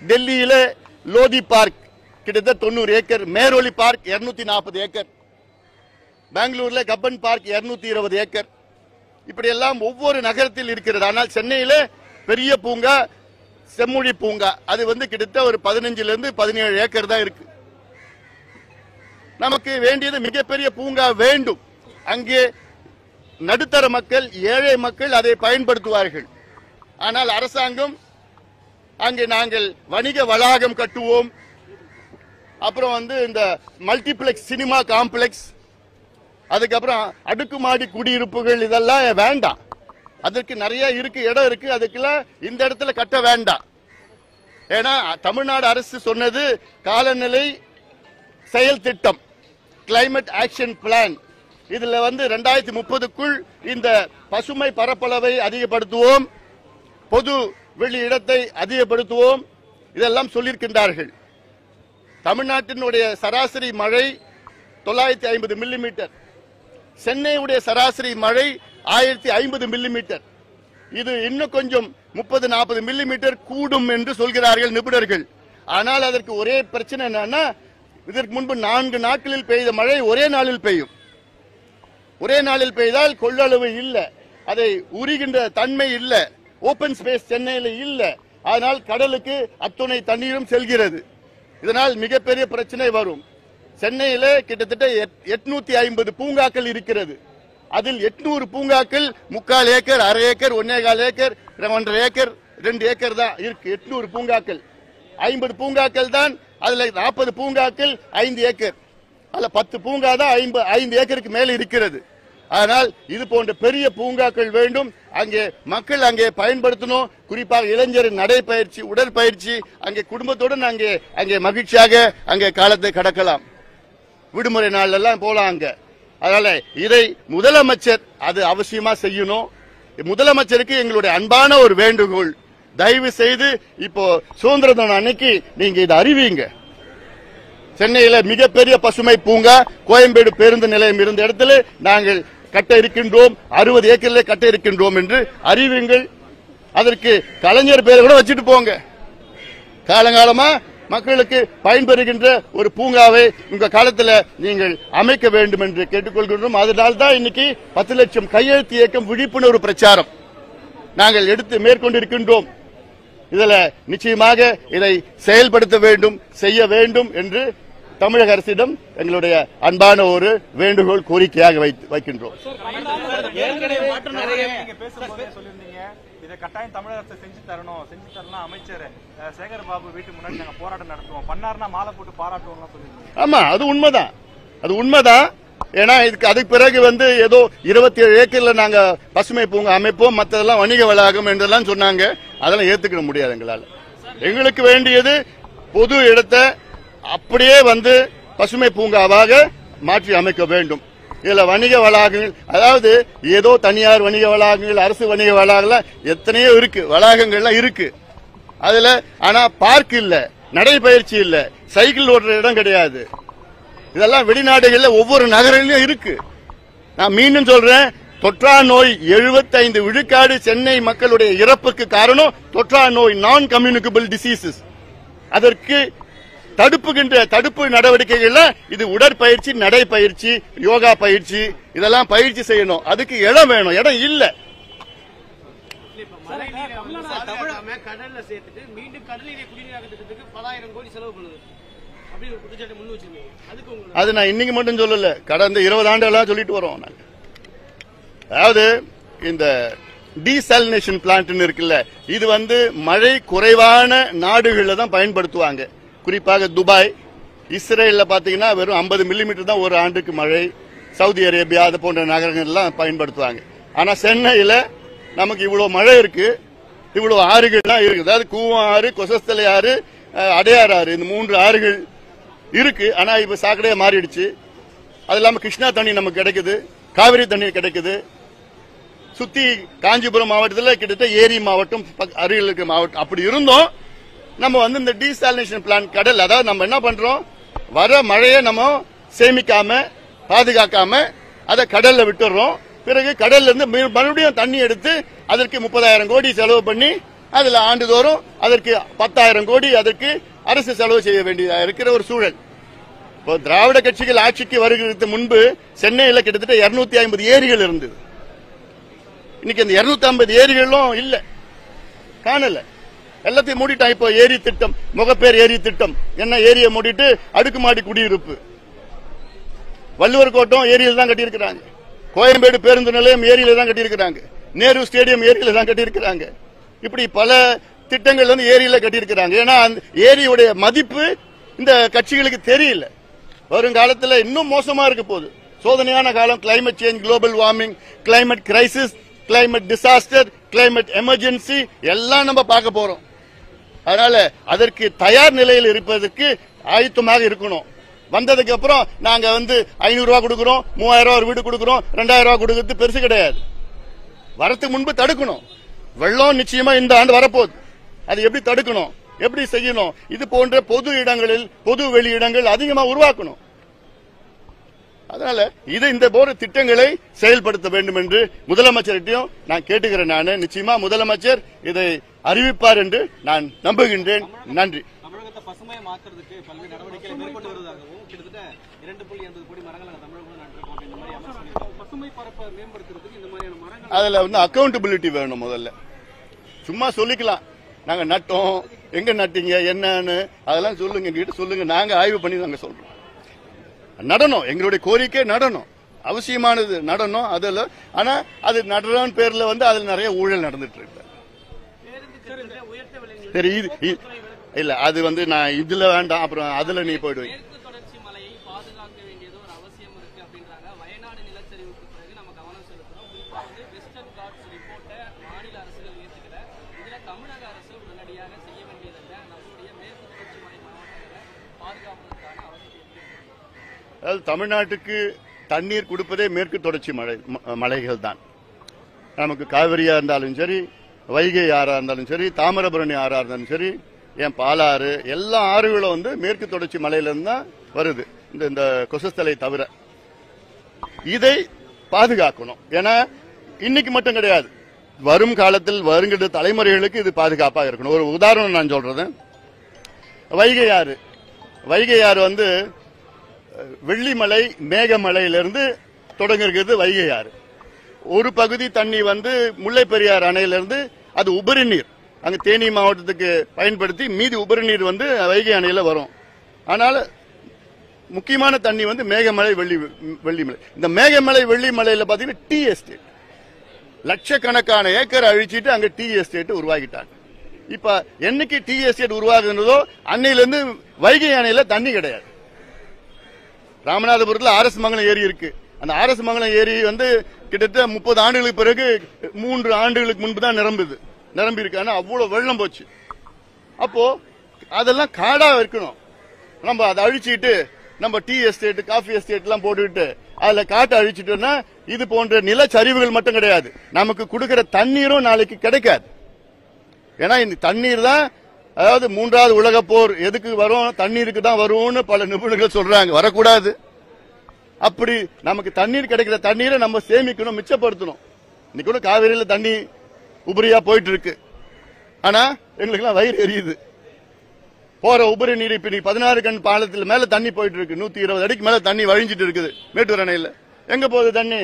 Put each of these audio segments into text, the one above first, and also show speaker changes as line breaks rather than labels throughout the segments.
டெல்லியில லோதி பார்க் கிட்டத்தட்ட 90 acre, மேரோலி park 240 acre, பெங்களூர்ல கப்பன் பார்க் 220 ஏக்கர், இப்படி எல்லாம் ஒவ்வொரு நகரத்தில் இருக்கிறது. ஆனால் சென்னையில பெரிய பூங்கா செம்மொழி பூங்கா, அது கிட்டத்தட்ட ஒரு 15 to 17 ஏக்கர் தான் இருக்கு. நமக்கு வேண்டியது மிகப்பெரிய பூங்கா வேண்டும். அங்கே நடுத்தர மக்கள், ஏழை மக்கள் அதை பயன்படுத்துவார்கள். ஆனால் அரசாங்கம் அங்கே நாங்கள் வணிக வளாகம் கட்டுவோம், அப்புறம் இந்த மல்டிப்ளெக்ஸ் சினிமா காம்ப்ளெக்ஸ், அதுக்கப்புறம் அடுக்குமாடி குடியிருப்புகள், இதெல்லாம் வேண்டாம். அதற்கு நிறைய இருக்கு, இடம் இருக்கு, அதுக்கெல்லாம் இந்த இடத்துல கட்ட வேண்டாம். ஏன்னா தமிழ்நாடு அரசு சொன்னது காலநிலை செயல் திட்டம், கிளைமேட் ஆக்ஷன் பிளான். இதுல 2030க்குள் இந்த பசுமை பரப்பளவை அதிகப்படுத்துவோம், பொது வெளி இடத்தை அதிகப்படுத்துவோம், இதெல்லாம் சொல்லியிருக்கின்றார்கள். தமிழ்நாட்டினுடைய சராசரி மழை 950 மில்லிமீட்டர், சென்னையுடைய சராசரி மழை 1050 மில்லிமீட்டர். இது இன்னும் கொஞ்சம் 30-40 மில்லிமீட்டர் கூடும் என்று சொல்கிறார்கள் நிபுணர்கள். ஆனால் அதற்கு ஒரே பிரச்சனை என்னன்னா, இதற்கு முன்பு 4 நாட்களில் பெய்த மழை ஒரே நாளில் பெய்யும். ஒரே நாளில் பெய்தால் கொள்ளளவு இல்ல, அதை உரிகின்ற தன்மை இல்ல, ஓபன் ஸ்பேஸ் சென்னையில் இல்ல. அதனால் கடலுக்கு அத்துணை தண்ணீரும் செல்கிறது. இதனால் மிகப்பெரிய பிரச்சனை வரும். சென்னையில கிட்டத்தட்ட 850 பூங்காக்கள் இருக்கிறது. அதில் 800 பூங்காக்கள் 3/4 ஏக்கர், அரை ஏக்கர், 1.25 ஏக்கர், 1.5 ஏக்கர், 2 ஏக்கர் தான் இருக்கு. 800 பூங்காக்கள், 50 பூங்காக்கள் தான். அதுல 40 பூங்காக்கள் 5 ஏக்கர், அதுல 10 பூங்கா தான் 5 ஏக்கருக்கு மேல இருக்கிறது. ஆனால் இது போன்ற பெரிய பூங்காக்கள் வேண்டும். அங்கே மக்கள் அங்கே பயன்படுத்தணும். குறிப்பாக இளைஞரின் நடைப்பயிற்சி, உடற்பயிற்சி, அங்கே குடும்பத்துடன் அங்கே மகிழ்ச்சியாக அங்கே காலத்தை கடக்கலாம். விடுமுறை நாள் எல்லாம் போலாம் அங்க. அதனால இதை முதலமைச்சர் அது அவசியமா செய்யணும். முதலமைச்சருக்கு எங்களுடைய அன்பான ஒரு வேண்டுகோள், தயவு செய்து இப்போ சுதந்திர தின அன்னைக்கு நீங்க இதை அறிவிங்க. சென்னையில மிகப்பெரிய பசுமை பூங்கா கோயம்பேடு பேருந்து நிலையம் இருந்த இடத்துல நாங்கள் கட்ட இருக்கின்றோம், 60 ஏக்கர்ல கட்ட இருக்கின்றோம் என்று அறிவிங்கள். அதற்கு கலைஞர் பேரை கூட வச்சுட்டு போங்க. காலங்காலமா மக்களுக்கு பயன்பெறுகின்ற ஒரு பூங்காவை உங்க காலத்தில் நீங்கள் அமைக்க வேண்டும் என்று கேட்டுக்கொள்கின்றோம். அதனால்தான் இன்னைக்கு 10 லட்சம் கையெழுத்து இயக்கம் விழிப்புணர்வு பிரச்சாரம் நாங்கள் எடுத்து மேற்கொண்டிருக்கின்றோம். இதுல நிச்சயமாக இதை செயல்படுத்த வேண்டும், செய்ய வேண்டும் என்று தமிழக அரசிடம் எங்களுடைய அன்பான ஒரு வேண்டுகோள், கோரிக்கையாக வைக்கின்றோம்.
கட்டாயம் தமிழக அரசு செஞ்சு தரணும் அமைச்சர் சேகர் பாபு வீட்டு முன்னாடி நாங்க போராட்டம் நடத்துவோம், பண்ணாருன்னா மாலை போட்டு பாராட்டுவோம் சொல்லிருக்கோம்.
ஆமா, அது உண்மைதான். ஏன்னா அதுக்கு பிறகு ஏதோ 27 ஏக்கர்ல நாங்க பசுமை பூங்கா அமைப்போம், மற்றதெல்லாம் வணிக வளாகம் என்றெல்லாம் சொன்னாங்க. அதெல்லாம் ஏத்துக்கிட முடியாது எங்களால். எங்களுக்கு வேண்டியது பொது இடத்தை அப்படியே பசுமை பூங்காவாக மாற்றி அமைக்க வேண்டும். இதுல வணிக வளாகங்கள், அதாவது ஏதோ தனியார் வணிக வளாகங்கள், அரசு வணிக வளாகங்கள் எத்தனையோ இருக்கு, வளாகங்கள்லாம் இருக்கு. அதுல ஆனா பார்க் இல்ல, நடைபயிற்சி இல்ல, சைக்கிள் ஓட்டுற இடம் கிடையாது. இதெல்லாம் வெளிநாடுகள்ல ஒவ்வொரு நகரிலும் இருக்கு. நான் மீண்டும் சொல்றேன், தொற்றா நோய் 75 விழுக்காடு சென்னை மக்களுடைய இறப்புக்கு காரணம் தொற்றா நோய், நான் கம்யூனிகபிள் டிசீசஸ். அதற்கு தடுப்பு நடவடிக்கைகள்ல இது உடற்பயிற்சி, நடைப்பயிற்சி, யோகா பயிற்சி, இதெல்லாம் பயிற்சி செய்யணும். அதுக்கு இடம் வேணும், இடம் இல்ல. அது நான் இன்னைக்கு மட்டும் சொல்லல, கடந்த 20 ஆண்டுகளா சொல்லிட்டு வரோம் நாங்க. அதாவது இந்த டீசாலினேஷன் பிளான்ட் இருக்குல்ல, இது மழை குறைவான நாடுகள்ல தான் பயன்படுத்துவாங்க. குறிப்பாக துபாய், இஸ்ரேல்ல பாத்தீங்கன்னா வெறும் 50 மில்லிமீட்டர் தான் ஒரு ஆண்டுக்கு மழை. சவுதி அரேபியா அது போன்ற நகரங்கள் எல்லாம் பயன்படுத்துவாங்க. ஆனா சென்னையில நமக்கு இவ்வளவு மழை இருக்கு, இவ்வளவு ஆறுகள்லாம் இருக்கு. அதாவது கூவம் ஆறு, கொசஸ்தலை ஆறு, அடையாறு ஆறு, இந்த 3 ஆறுகள் இருக்கு. ஆனா இப்ப சாக்கடையா மாறிடுச்சு. அது இல்லாம கிருஷ்ணா தண்ணி நமக்கு கிடைக்குது, காவிரி தண்ணி கிடைக்குது. சுத்தி காஞ்சிபுரம் மாவட்டத்தில் கிட்டத்தட்ட ஏரி மாவட்டம், அருகில் இருக்க மாவட்டம். அப்படி இருந்தோம் நம்ம இந்த டீசாலினேஷன் பிளான் கடல், அதாவது நம்ம என்ன பண்றோம், வர மழையை நம்ம சேமிக்காம பாதுகாக்காம அதை கடல்ல விட்டுறோம். பிறகு கடல்ல இருந்து மறுபடியும் தண்ணி எடுத்து அதற்கு 30,000 கோடி செலவு பண்ணி அதுல ஆண்டுதோறும் அதற்கு 10,000 கோடி அதற்கு அரசு செலவு செய்ய வேண்டியதா இருக்கிற ஒரு சூழல். இப்போ திராவிட கட்சிகள் ஆட்சிக்கு வருகிறதுக்கு முன்பு சென்னையில கிட்டத்தட்ட 250 ஏரிகள் இருந்தது. இன்னைக்கு அந்த 250 ஏரிகளும் இல்ல, காணல, எல்லாத்தையும் மூடிட்டான். இப்போ ஏரி திட்டம், முகப்பேர் ஏரி திட்டம், என்ன ஏரியை மூடிட்டு அடுக்குமாடி குடியிருப்பு. வள்ளுவர் கோட்டம் ஏரியில் தான் கட்டியிருக்கிறாங்க. கோயம்பேடு பேருந்து நிலையம் ஏரியில தான் கட்டியிருக்கிறாங்க. நேரு ஸ்டேடியம் ஏரியில தான் கட்டியிருக்கிறாங்க. இப்படி பல திட்டங்கள் வந்து ஏரியில கட்டியிருக்கிறாங்க. ஏன்னா அந்த ஏரியுடைய மதிப்பு இந்த கட்சிகளுக்கு தெரியல. வருங்காலத்தில் இன்னும் மோசமா இருக்க போகுது. சோதனையான காலம். Climate change, global warming, climate crisis, climate disaster, climate emergency எல்லாம் நம்ம பார்க்க போறோம். அதனால அதற்கு தயார் நிலையில் இருப்பதற்கு ஆயத்தமாக இருக்கணும். வந்ததுக்கு அப்புறம் நாங்க வந்து 500 ரூபாய் கொடுக்கிறோம், 3000 ரூபாய் ஒரு வீடு கொடுக்கிறோம், 2000 ரூபாய் கொடுக்கிறது பெருசு கிடையாது. வரத்துக்கு முன்பு தடுக்கணும். வெள்ளம் நிச்சயமா இந்த ஆண்டு வரப்போகுது. அது எப்படி தடுக்கணும், எப்படி செய்யணும்? இது போன்ற பொது இடங்களில், பொது வெளி இடங்கள் அதிகமா உருவாக்கணும். அதனால இந்த போன்ற திட்டங்களை செயல்படுத்த வேண்டும் என்று முதலமைச்சர்கிட்டையும் நான் கேட்டுக்கிறேன். நான் நிச்சயமா முதலமைச்சர் இதை அறிவிப்பார் என்று நான் நம்புகின்றேன். நன்றி.
தமிழகத்தை பசுமையை மாற்றுறதுக்கு பல்வேறு நடவடிக்கைகளை மேற்கொண்டு வருவதாகவும் கிட்டத்தட்ட 2.80 கோடி மரங்கள் தமிழகம் நட்டிருக்கோம். இந்த மாதிரி பசுமை பரப்பை மேம்படுத்துறதுக்கு இந்த மாதிரியான மரங்கள்
அதுல வந்து அக்கௌண்டபிலிட்டி வேணும். முதல்ல சும்மா சொல்லிக்கலாம், நாங்க நட்டோம், எங்க நட்டீங்க என்னன்னு அதெல்லாம் சொல்லுங்க, எங்ககிட்ட சொல்லுங்க, நாங்க ஆய்வு பண்ணி நாங்க சொல்றோம். நடனம், எங்களுடைய கோரிக்கை நடனம், அவசியமானது நடனம். அதுல ஆனா அது நடனம் பேர்ல வந்து அதுல நிறைய ஊழல் நடந்துட்டு இருக்கு. சரி, இல்ல அது வந்து நான் இதுல வேண்டாம், அப்புறம் அதுல நீ போயிடுவீங்க.
மேற்கு தொடர்ச்சி மலையை பாதுகாக்க வேண்டியது ஒரு அவசியம் இருக்கு அப்படின்றாங்க. வயநாடு நிலச்சரிவுக்கு பிறகு நம்ம கவனம் செலுத்துறோம். குறிப்பா வந்து வெஸ்டர்ன் காட்ஸ் ரிப்போர்ட்டை மாநில அரசுகள் ஏற்றுக்கல. இதுல தமிழக அரசு உடனடியாக செய்ய வேண்டியதல்ல, நம்முடைய மேற்கு தொடர்ச்சி மலை மாவட்டங்களை பாதுகாப்பதற்கான அவசியம்.
அதாவது தமிழ்நாட்டுக்கு தண்ணீர் கொடுப்பதே மேற்கு தொடர்ச்சி மலைகள் தான். நமக்கு காவிரியா இருந்தாலும் சரி, வைகை ஆறா இருந்தாலும் சரி, தாமிரபரணி ஆறா இருந்தாலும் சரி, ஏன் பாலாறு, எல்லா ஆறுகளும் வந்து மேற்கு தொடர்ச்சி மலையிலிருந்து தான் வருது, இந்த கொசஸ்தலை தவிர. இதை பாதுகாக்கணும். ஏன்னா இன்னைக்கு மட்டும் கிடையாது, வரும் காலத்தில் வருகின்ற தலைமுறைகளுக்கு இது பாதுகாப்பாக இருக்கணும். ஒரு உதாரணம் நான் சொல்றது, வைகை ஆறு வந்து வெள்ளிமலை மேகமலையிலிருந்து தொடங்குகிறது வைகை ஆறு. ஒரு பகுதி தண்ணி வந்து முல்லை பெரியாறு அணையிலிருந்து அது உபரி நீர் அங்க தேனி மாவட்டத்துக்கு பயன்படுத்தி மீதி உபரி நீர் வந்து வைகை அணையில வரும். ஆனால் முக்கியமான தண்ணி வந்து மேகமலை வெள்ளிமலை. இந்த மேகமலை வெள்ளிமலையில பாத்தீங்கன்னா டீ எஸ்டேட், லட்சக்கணக்கான ஏக்கர் அழிச்சிட்டு அங்க டீ எஸ்டேட் உருவாக்கிட்டாங்க. இப்ப என்னைக்கு டீ எஸ்டேட் உருவாகுறதோ அன்னையிலிருந்து வைகை அணையில தண்ணி கிடையாது. ராமநாதபுரத்தில் ஆர்எஸ் மங்கலம் ஏரி இருக்கு. அந்த ஆர்எஸ் மங்கலம் ஏரி வந்து கிட்டத்தட்ட 30 ஆண்டுகளுக்கு பிறகு 3 ஆண்டுகளுக்கு முன்பு தான் நிரம்பி இருக்கு. அவ்வளவு வெள்ளம் போச்சு. அப்போ அதெல்லாம் காடா இருக்கணும். நம்ம அதை அழிச்சிட்டு நம்ம டீ எஸ்டேட், காஃபி எஸ்டேட் எல்லாம் போட்டுக்கிட்டு அதுல காட்டை அழிச்சிட்டோம்னா இது போன்ற நிலச்சரிவுகள் மட்டும் கிடையாது, நமக்கு கொடுக்கிற தண்ணீரும் நாளைக்கு கிடைக்காது. ஏன்னா இந்த தண்ணீர் தான், அதாவது 3வது உலகப் போர் எதுக்கு வரும், தண்ணீருக்கு தான் வரும்னு பல நிபுணர்கள் சொல்றாங்க. வரக்கூடாது. அப்படி நமக்கு தண்ணீர் கிடைக்கிற தண்ணீரை நம்ம சேமிக்கணும், மிச்சப்படுத்தணும். இன்னைக்கு கூட காவிரியில தண்ணி உபரியா போயிட்டு இருக்கு. ஆனா எங்களுக்கு எல்லாம் வயிறு எரியுது. போற உபரி நீர் இப்ப 16 கண் பாலத்தில் மேல தண்ணி போயிட்டு இருக்கு. 120 அடிக்கு மேல தண்ணி வழிஞ்சிட்டு இருக்குது மேட்டூர் அணையில. எங்க போகுது தண்ணி?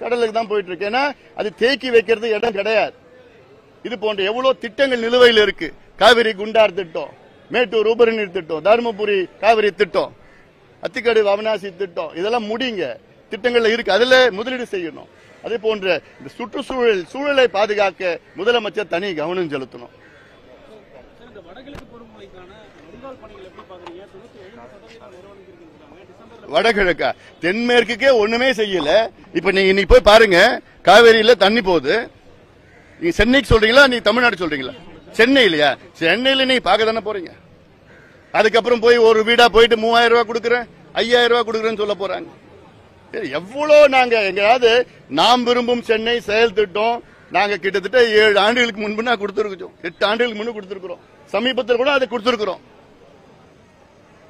கடலுக்கு தான் போயிட்டு இருக்கு. ஏன்னா அது தேக்கி வைக்கிறது இடம் கிடையாது. இது போன்ற எவ்வளவு திட்டங்கள் நிலுவையில் இருக்கு. காவிரி குண்டார் திட்டம், மேட்டூர் உபரி நீர் திட்டம், தருமபுரி காவிரி திட்டம், அத்திக்கடு அவனாசி திட்டம், இதெல்லாம் முடிங்க. திட்டங்கள்ல இருக்கு, அதுல முதலீடு செய்யணும். அதே போன்ற இந்த சூழலை பாதுகாக்க முதலமைச்சர் தனி கவனம் செலுத்தணும். வடகிழக்கா தென்மேற்குக்கே ஒண்ணுமே செய்யல. இப்ப நீங்க போய் பாருங்க, காவேரியில தண்ணி போகுது. நீங்க சென்னைக்கு சொல்றீங்களா, நீ தமிழ்நாடு சொல்றீங்களா? சென்னை இல்லையா? சென்னையில நீங்க பார்க்க தானே போறீங்க. அதுக்கப்புறம் போய் ஒரு வீடா போயிட்டு 3000 ரூபாய் கொடுக்குறேன், 5000 ரூபாய் கொடுக்குறேன்னு சொல்ல போறாங்க. எவ்வளவு நாங்க எங்கேயாவது நாம் விரும்பும் சென்னை செயல் திட்டம் நாங்க கிட்டத்தட்ட 7 ஆண்டுகளுக்கு முன்பு நான் கொடுத்திருக்கோம், 8 ஆண்டுகளுக்கு முன்பு கொடுத்திருக்கிறோம், சமீபத்தில் கூட அதை கொடுத்திருக்கிறோம்.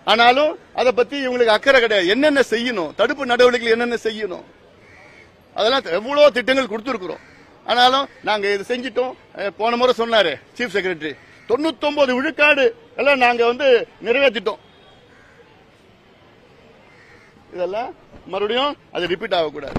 ஆனாலும் அதை பத்தி இவங்களுக்கு அக்கறை கிடையாது. என்னென்ன செய்யணும், தடுப்பு நடவடிக்கைகள் என்னென்ன செய்யணும், அதெல்லாம் எவ்வளவு திட்டங்கள் கொடுத்திருக்கிறோம். ஆனாலும் நாங்க இது செஞ்சிட்டோம். போன முறை சொன்னாரு சீஃப் செக்ரட்டரி 99 விழுக்காடு எல்லாம் நாங்க நிறைவேற்றிட்டோம். இதெல்லாம் மறுபடியும் அது ரிப்பீட் ஆகக்கூடாது.